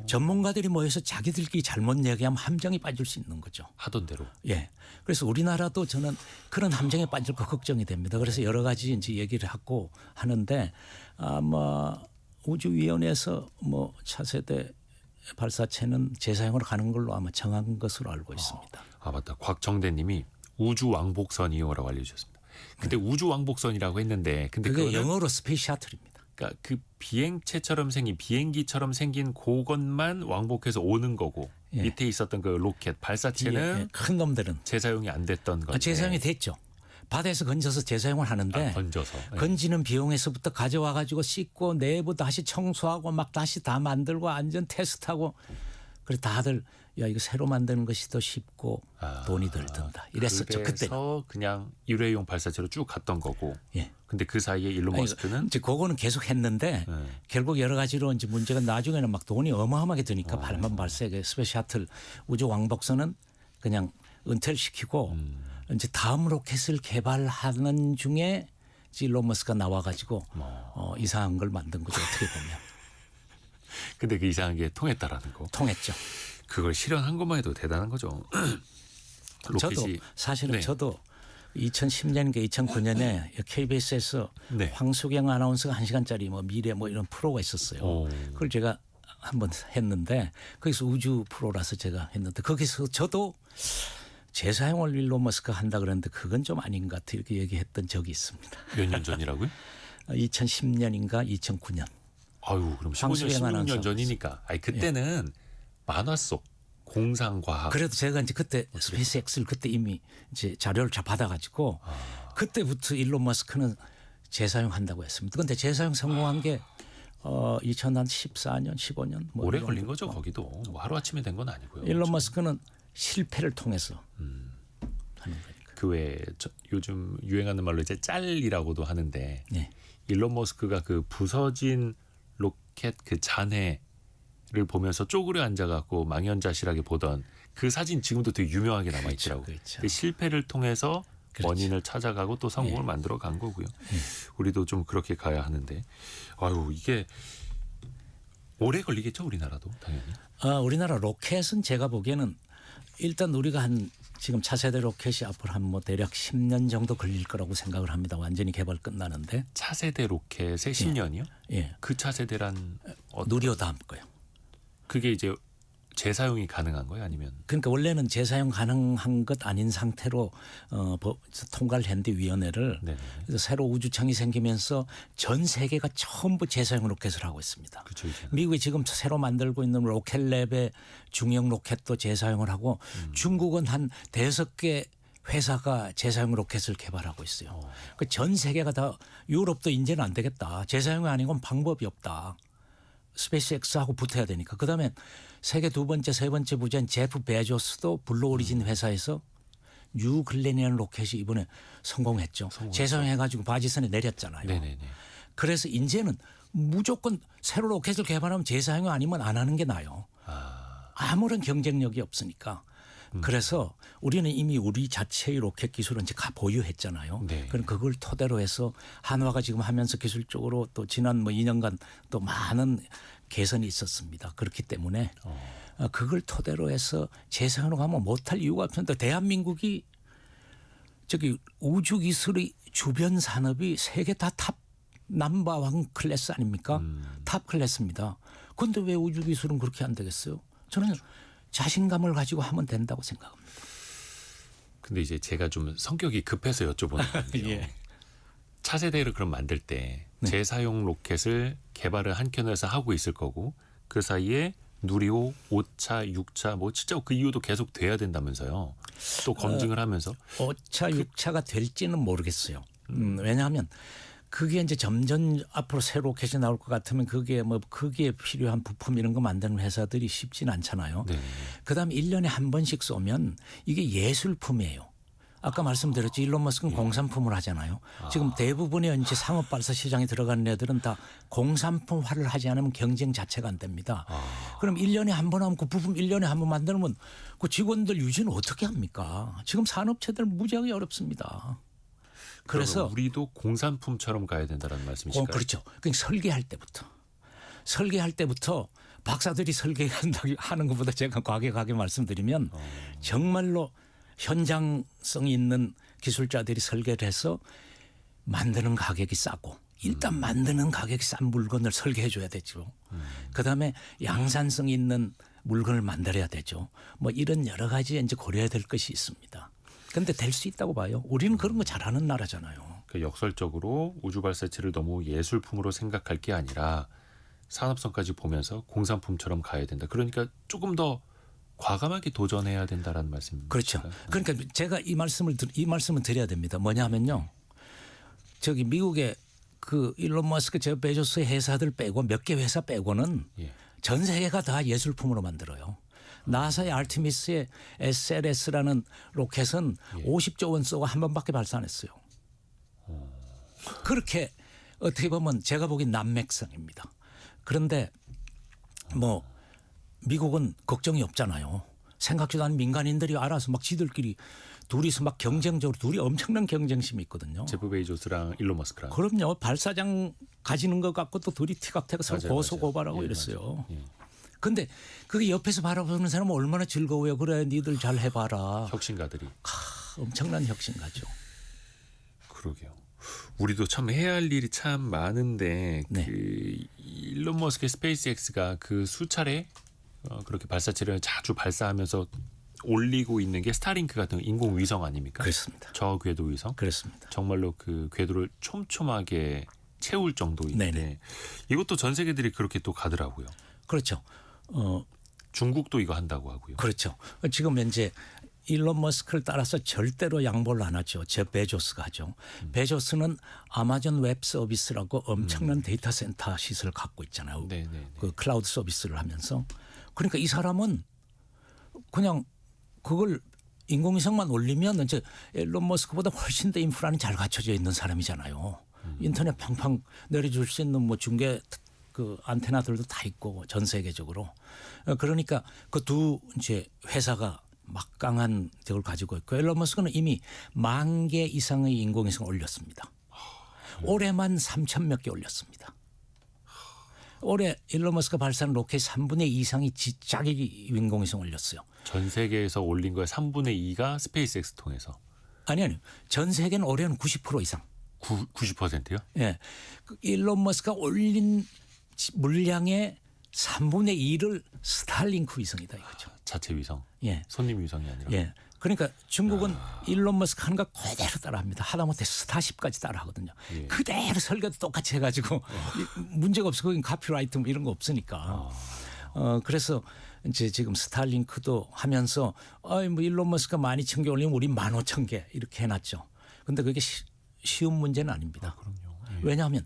전문가들이 모여서 자기들끼리 잘못 얘기하면 함정이 빠질 수 있는 거죠. 하던 대로. 예. 그래서 우리나라도 저는 그런 함정에 빠질까 걱정이 됩니다. 그래서 여러 가지 이제 얘기를 하고 하는데 아마 우주위원회에서 뭐 차세대 발사체는 재사용으로 가는 걸로 아마 정한 것으로 알고 있습니다. 맞다. 곽정대님이 우주 왕복선이요라고 알려주셨습니다. 근데 우주 왕복선이라고 했는데 근데 그게 그거는 영어로 스페이스 샤틀입니다. 그러니까 그 비행체처럼 생긴 비행기처럼 생긴 그것만 왕복해서 오는 거고 예. 밑에 있었던 그 로켓 발사체는 예, 큰 놈들은 재사용이 안 됐던 건데 재사용이 됐죠. 바다에서 건져서 재사용을 하는데 건져서 건지는 비용에서부터 가져와 가지고 씻고 내부 다시 청소하고 막 다시 다 만들고 안전 테스트하고 그래 다들 야 이거 새로 만드는 것이 더 쉽고 돈이 덜 든다 이랬었죠 그때. 그래서 그냥 일회용 발사체로 쭉 갔던 거고. 예. 근데 그 사이에 일론 머스크는 이제 그거는 계속 했는데 결국 여러 가지로 이제 문제가 나중에는 막 돈이 어마어마하게 드니까 발만 발사게 스페이스 샤틀 우주 왕복선은 그냥 은퇴를 시키고 이제 다음 로켓을 개발하는 중에 일론 머스크가 나와가지고 이상한 걸 만든 거죠 어떻게 보면. 근데 그 이상한 게 통했다라는 거. 통했죠. 그걸 실현한 것만 해도 대단한 거죠. 저도 로켓이 사실은 네. 저도 2010년인가 2009년에 KBS에서 네. 황수경 아나운서가 1시간짜리 뭐 미래 뭐 이런 프로가 있었어요. 오. 그걸 제가 한번 했는데 거기서 우주 프로라서 제가 했는데 거기서 저도 재사용을 일론 머스크가 한다 그랬는데 그건 좀 아닌 것 같아 이렇게 얘기했던 적이 있습니다. 몇 년 전이라고요? 2010년인가 2009년. 아유, 그럼 15년, 황수경 16년 아나운서. 전이니까. 그때는 만화 속 공상과학. 그래도 제가 이제 그때 스페이스X를 그때 이미 이제 자료를 다 받아가지고 그때부터 일론 머스크는 재사용한다고 했습니다. 그런데 재사용 성공한 게 2014년, 15년 뭐 오래 이런 걸린 거. 거죠, 거기도. 뭐 하루 아침에 된 건 아니고요. 일론 머스크는 실패를 통해서 하는 거니까. 그 외에 요즘 유행하는 말로 이제 짤이라고도 하는데 네. 일론 머스크가 그 부서진 로켓 그 잔해를 보면서 쪼그려 앉아갖고 망연자실하게 보던 그 사진 지금도 되게 유명하게 남아 있더라고. 그렇죠. 그 실패를 통해서 그렇죠. 원인을 찾아가고 또 성공을 만들어 간 거고요. 우리도 좀 그렇게 가야 하는데, 아유 이게 오래 걸리겠죠 우리나라도 당연히. 우리나라 로켓은 제가 보기에는 일단 우리가 한 지금 차세대 로켓이 앞으로 한 뭐 대략 10년 정도 걸릴 거라고 생각을 합니다. 완전히 개발 끝나는데. 차세대 로켓의 10년이요? 예. 그 차세대란 누리호 다음 거요. 그게 이제 재사용이 가능한 거예요? 아니면 그러니까 원래는 재사용 가능한 것 아닌 상태로 통과를 했는데 위원회를 네네. 그래서 새로 우주청이 생기면서 전 세계가 전부 재사용 로켓을 하고 있습니다. 그렇죠. 이제. 미국이 지금 새로 만들고 있는 로켓랩의 중형 로켓도 재사용을 하고 중국은 한 5개 회사가 재사용 로켓을 개발하고 있어요. 그 전 세계가 다 유럽도 이제는 안 되겠다. 재사용이 아니고는 방법이 없다. 스페이스X하고 붙어야 되니까. 그다음에 세계 2번째, 3번째 부자인 제프 베조스도 블루 오리진 회사에서 뉴 글래니안 로켓이 이번에 성공했죠. 재사용해가지고 바지선에 내렸잖아요. 네네네. 그래서 이제는 무조건 새로 로켓을 개발하면 재사용이 아니면 안 하는 게 나아요. 아무런 경쟁력이 없으니까. 그래서 우리는 이미 우리 자체의 로켓 기술은 이제 보유했잖아요. 네. 그럼 그걸 토대로 해서 한화가 지금 하면서 기술적으로 또 지난 뭐 2년간 또 많은 개선이 있었습니다. 그렇기 때문에 그걸 토대로 해서 재사용으로 가면 못할 이유가 없는데 대한민국이 저기 우주 기술의 주변 산업이 세계 다 탑 넘버원 클래스 아닙니까? 탑 클래스입니다. 그런데 왜 우주 기술은 그렇게 안 되겠어요? 저는 자신감을 가지고 하면 된다고 생각합니다. 근데 이제 제가 좀 성격이 급해서 여쭤보는 건데요. 예. 차세대를 그럼 만들 때 네. 재사용 로켓을 개발을 한켠에서 하고 있을 거고 그 사이에 누리호 5차, 6차 뭐 진짜 그 이후도 계속 돼야 된다면서요. 또 검증을 하면서 5차, 6차가 될지는 모르겠어요. 왜냐하면 그게 이제 점점 앞으로 새 로켓이 나올 것 같으면 그게 뭐 거기에 필요한 부품 이런 거 만드는 회사들이 쉽지는 않잖아요. 네. 그다음에 1년에 한 번씩 쏘면 이게 예술품이에요. 아까 말씀드렸죠. 일론 머스크는 공산품을 하잖아요. 지금 대부분의 이제 상업 발사 시장에 들어가는 애들은 다 공산품화를 하지 않으면 경쟁 자체가 안 됩니다. 그럼 1년에 한 번 하면 그 부품 1년에 한 번 만들면 그 직원들 유지는 어떻게 합니까? 지금 산업체들 무지하게 어렵습니다. 그래서 우리도 공산품처럼 가야 된다는 말씀이실까요? 그렇죠. 그러니까 설계할 때부터 박사들이 설계한다고 하는 것보다 제가 과격하게 말씀드리면 정말로 현장성 있는 기술자들이 설계를 해서 만드는 가격이 싸고 일단 만드는 가격이 싼 물건을 설계해 줘야 되죠. 그다음에 양산성 있는 물건을 만들어야 되죠. 뭐 이런 여러 가지 이제 고려해야 될 것이 있습니다. 그런데 될 수 있다고 봐요. 우리는 그런 거 잘하는 나라잖아요. 그러니까 역설적으로 우주 발사체를 너무 예술품으로 생각할 게 아니라 산업성까지 보면서 공산품처럼 가야 된다. 그러니까 조금 더 과감하게 도전해야 된다라는 말씀입니다. 그렇죠. 그러니까 제가 이 말씀을 드려야 됩니다. 뭐냐면요. 저기 미국의 그 일론 머스크, 제프 베조스의 회사들 빼고 몇 개 회사 빼고는 예. 전 세계가 다 예술품으로 만들어요. 나사의 아르테미스의 SLS라는 로켓은 50조 원 쓰고 한 번밖에 발사 안 했어요. 그렇게 어떻게 보면 제가 보기엔 난맥상입니다. 그런데 뭐 미국은 걱정이 없잖아요. 생각지도 않은 민간인들이 알아서 막 지들끼리 둘이서 막 경쟁적으로 둘이 엄청난 경쟁심이 있거든요. 제프 베이조스랑 일론 머스크랑. 그럼요. 발사장 가지는 것 같고 또 둘이 티격태격 서로 맞아요, 고소 맞아요. 고발하고 예, 이랬어요. 맞아요. 예. 근데 그게 옆에서 바라보는 사람은 얼마나 즐거워요. 그래 니들 잘 해봐라. 혁신가들이. 엄청난 혁신가죠. 그러게요. 우리도 참 해야 할 일이 참 많은데 네. 그 일론 머스크의 스페이스X가 그 수차례 그렇게 발사체를 자주 발사하면서 올리고 있는 게 스타링크 같은 인공위성 아닙니까? 그렇습니다. 저궤도 위성. 그렇습니다. 정말로 그 궤도를 촘촘하게 채울 정도인데 네네. 이것도 전 세계들이 그렇게 또 가더라고요. 그렇죠. 중국도 이거 한다고 하고요. 그렇죠. 지금 이제 일론 머스크를 따라서 절대로 양보를 안 하죠. 제프 베조스가 하죠. 베조스는 아마존 웹 서비스라고 엄청난 데이터 센터 시설을 갖고 있잖아요. 네네. 그 클라우드 서비스를 하면서. 그러니까 이 사람은 그냥 그걸 인공위성만 올리면 이제 일론 머스크보다 훨씬 더 인프라는 잘 갖춰져 있는 사람이잖아요. 인터넷 팡팡 내려줄 수 있는 뭐 중계 그 안테나들도 다 있고 전 세계적으로. 그러니까 그 두 이제 회사가 막강한 적을 가지고 있고 일론 머스크는 이미 10,000개 이상의 인공위성을 올렸습니다. 올해만 3,000몇 개 올렸습니다. 올해 일론 머스크가 발사한 로켓 3분의 2 이상이 자기 인공위성 올렸어요. 전 세계에서 올린 거의 3분의 2가 스페이스X 통해서. 아니요. 전 세계는 올해는 90% 이상. 90%요? 예. 그 일론 머스크가 올린 물량의 3분의 2를 스타링크 위성이다 이거죠. 자체 위성. 예. 손님 위성이 아니라. 예. 그러니까 중국은 일론 머스크 하는 거 그대로 따라합니다. 하다못해 스타쉽까지 따라하거든요. 예. 그대로 설계도 똑같이 해가지고 문제가 없어. 거긴 카피라이트 뭐 이런 거 없으니까. 그래서 이제 지금 스타링크도 하면서 뭐 일론 머스크가 12,000개 올리면 우리 15,000개 이렇게 해놨죠. 근데 그게 쉬운 문제는 아닙니다. 그럼요. 예. 왜냐하면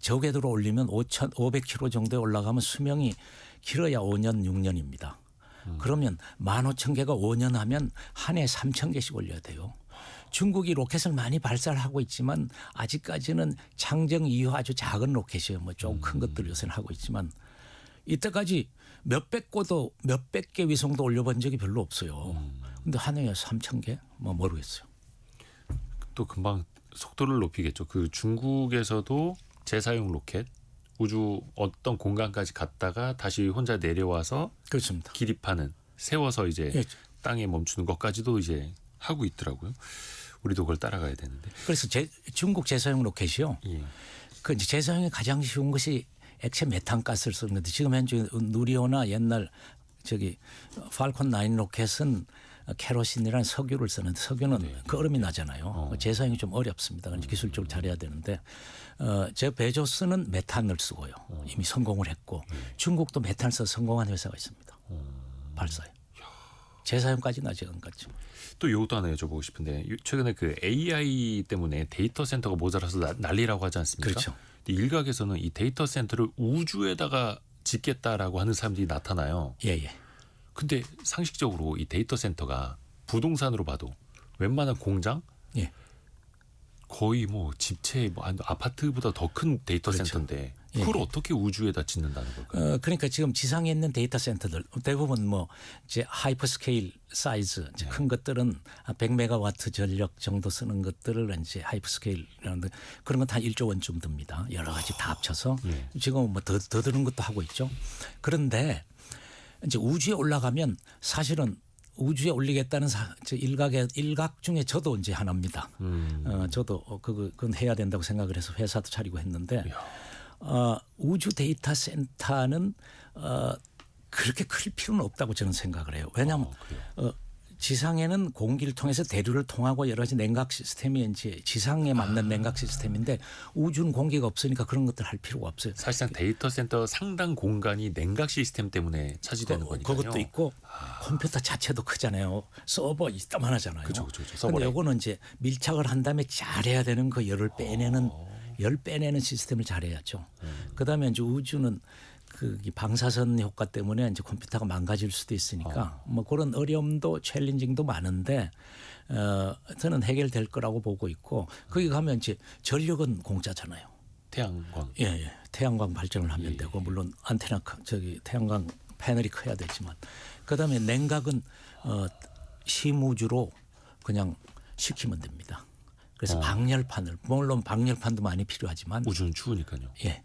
저 궤도로 올리면 5,500km 정도에 올라가면 수명이 길어야 5년, 6년입니다. 그러면 15,000개가 5년 하면 한 해 3,000개씩 올려야 돼요. 중국이 로켓을 많이 발사를 하고 있지만 아직까지는 장정 이후 아주 작은 로켓이에요. 뭐 좀 큰 것들 요새는 하고 있지만 이때까지 몇백 개 위성도 올려본 적이 별로 없어요. 근데 한 해에 3,000개? 뭐 모르겠어요. 또 금방 속도를 높이겠죠. 그 중국에서도 재사용 로켓 우주 어떤 공간까지 갔다가 다시 혼자 내려와서 그렇습니다. 기립하는 세워서 이제 예. 땅에 멈추는 것까지도 이제 하고 있더라고요. 우리도 그걸 따라가야 되는데. 그래서 중국 재사용 로켓이요. 예. 그 이제 재사용이 가장 쉬운 것이 액체 메탄가스를 쓰는 건데 지금 현재 누리호나 옛날 저기 팔콘 9 로켓은 케로신이라는 석유를 쓰는데 석유는 그 얼음이 나잖아요. 재사용이 좀 어렵습니다. 기술적으로 잘해야 되는데 제 베조스는 메탄을 쓰고요. 이미 성공을 했고 중국도 메탄을 써서 성공한 회사가 있습니다. 발사에. 재사용까지는 아직 안 갔죠. 또 이것도 하나 여쭤보고 싶은데 최근에 그 AI 때문에 데이터 센터가 모자라서 난리라고 하지 않습니까? 그렇죠. 근데 일각에서는 이 데이터 센터를 우주에다가 짓겠다라고 하는 사람들이 나타나요. 예예. 근데 상식적으로 이 데이터 센터가 부동산으로 봐도 웬만한 공장 예. 거의 뭐 집채 뭐 아파트보다 더 큰 데이터 그렇죠. 센터인데 예. 그걸 어떻게 우주에다 짓는다는 걸까요? 그러니까 지금 지상에 있는 데이터 센터들 대부분 뭐 이제 하이퍼스케일 사이즈 이제 큰 것들은 100메가와트 전력 정도 쓰는 것들을 이제 하이퍼스케일이라는데 그런 건 다 1조 원쯤 듭니다. 여러 가지 다 합쳐서 지금 뭐 더 드는 것도 하고 있죠. 그런데 이제 우주에 올라가면 사실은 우주에 올리겠다는 일각 중에 저도 이제 하나입니다. 저도 그건 해야 된다고 생각을 해서 회사도 차리고 했는데 우주 데이터 센터는 그렇게 클 필요는 없다고 저는 생각을 해요. 왜냐하면 지상에는 공기를 통해서 대류를 통하고 여러 가지 냉각 시스템이 이제 지상에 맞는 냉각 시스템인데 우주는 공기가 없으니까 그런 것들 할 필요가 없어요. 사실상 데이터 센터 상당 공간이 냉각 시스템 때문에 차지되는 거니까요. 그것도 있고 컴퓨터 자체도 크잖아요. 서버 이따만 하잖아요. 그렇죠. 그런데 요거는 이제 밀착을 한 다음에 잘해야 되는 그 열을 빼내는 시스템을 잘해야죠. 그다음에 이제 우주는 그 방사선 효과 때문에 이제 컴퓨터가 망가질 수도 있으니까 뭐 그런 어려움도 챌린징도 많은데 저는 해결될 거라고 보고 있고 거기 가면 이제 전력은 공짜잖아요. 태양광. 예. 태양광 발전을 하면 되고 물론 안테나 태양광 패널이 커야 되지만 그다음에 냉각은 심우주로 그냥 시키면 됩니다. 그래서 방열판을 물론 방열판도 많이 필요하지만 우주는 추우니까요. 예.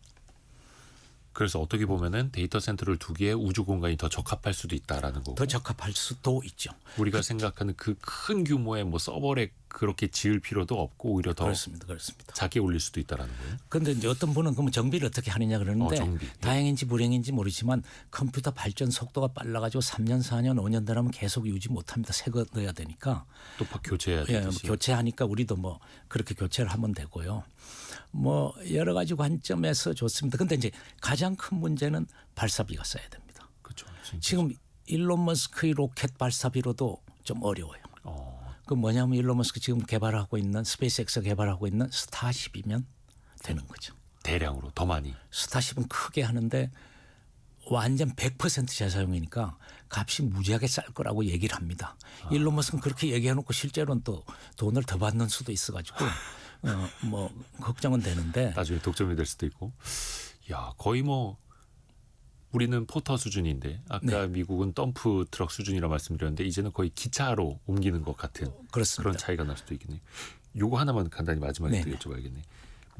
그래서 어떻게 보면은 데이터 센터를 두기에 우주 공간이 더 적합할 수도 있다라는 거고. 더 적합할 수도 있죠. 우리가 생각하는 그 큰 규모의 뭐 서버를 그렇게 지을 필요도 없고 오히려 더 그렇습니다. 작게 올릴 수도 있다라는 거예요. 그런데 이제 어떤 분은 그러면 정비를 어떻게 하느냐 그러는데 정비. 다행인지 불행인지 모르지만 컴퓨터 발전 속도가 빨라가지고 3년, 4년, 5년 되면 계속 유지 못합니다. 새 거 넣어야 되니까. 또 교체해야 되듯이. 교체하니까 우리도 뭐 그렇게 교체를 하면 되고요. 뭐 여러 가지 관점에서 좋습니다. 근데 이제 가장 큰 문제는 발사비가 써야 됩니다. 그렇죠. 지금 일론 머스크의 로켓 발사비로도 좀 어려워요. 그 뭐냐면 일론 머스크 지금 개발하고 있는 스페이스X가 개발하고 있는 스타쉽이면 되는 거죠. 대량으로 더 많이. 스타쉽은 크게 하는데 완전 100% 재사용이니까 값이 무지하게 쌀 거라고 얘기를 합니다. 일론 머스크는 그렇게 얘기해놓고 실제로는 또 돈을 더 받는 수도 있어가지고 뭐 걱정은 되는데 나중에 독점이 될 수도 있고. 야 거의 뭐 우리는 포터 수준인데 아까 미국은 덤프 트럭 수준이라 말씀드렸는데 이제는 거의 기차로 옮기는 것 같은 그렇습니다. 그런 차이가 날 수도 있겠네요. 요거 하나만 간단히 마지막에 또 여쭤봐야겠네.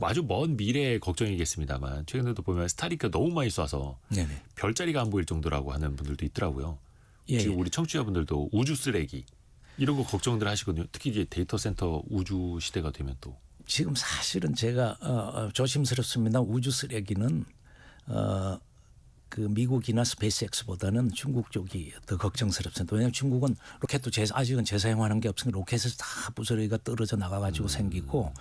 아주 먼 미래의 걱정이겠습니다만 최근에도 보면 스타링크 너무 많이 쏴서 네네. 별자리가 안 보일 정도라고 하는 분들도 있더라고요. 예, 지금 예. 우리 청취자분들도 우주 쓰레기 이런 거 걱정들 하시거든요. 특히 이제 데이터 센터 우주 시대가 되면 또 지금 사실은 제가 조심스럽습니다. 우주 쓰레기는 그 미국이나 스페이스X보다는 중국 쪽이 더 걱정스럽습니다. 왜냐하면 중국은 로켓도 아직은 재사용하는 게 없으니까 로켓에서 다 부스러기가 떨어져 나가가지고 생기고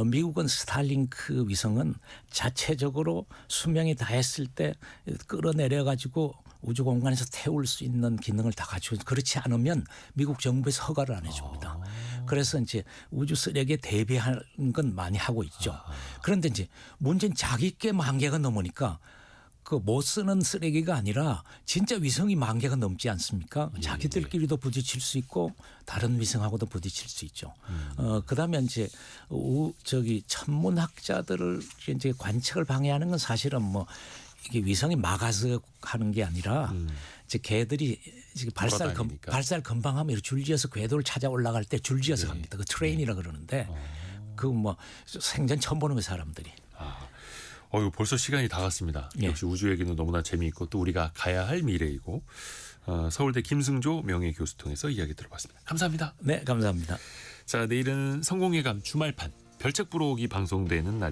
미국은 스타링크 위성은 자체적으로 수명이 다했을 때 끌어내려가지고 우주 공간에서 태울 수 있는 기능을 다 갖추고 그렇지 않으면 미국 정부에서 허가를 안 해줍니다. 그래서 이제 우주 쓰레기에 대비하는 건 많이 하고 있죠. 그런데 이제 문제는 자기 게 10,000개가 넘으니까 그 못 쓰는 쓰레기가 아니라 진짜 위성이 10,000개가 넘지 않습니까? 자기들끼리도 부딪힐 수 있고 다른 위성하고도 부딪힐 수 있죠. 그다음에 이제 저기 천문학자들을 이제 관측을 방해하는 건 사실은 뭐 이게 위성이 막아서 하는 게 아니라 이제 개들이 돌아다니니까. 발살 금방하면 이렇게 줄지어서 궤도를 찾아 올라갈 때 줄지어서 갑니다. 그 트레인이라 그러는데 그 뭐 생전 처음 보는 거 사람들이. 이거 벌써 시간이 다 갔습니다. 예. 역시 우주 얘기는 너무나 재미있고 또 우리가 가야 할 미래이고 서울대 김승조 명예교수 통해서 이야기 들어봤습니다. 감사합니다. 네, 감사합니다. 자, 내일은 성공예감 주말판 별책 부록이 방송되는 날입니다.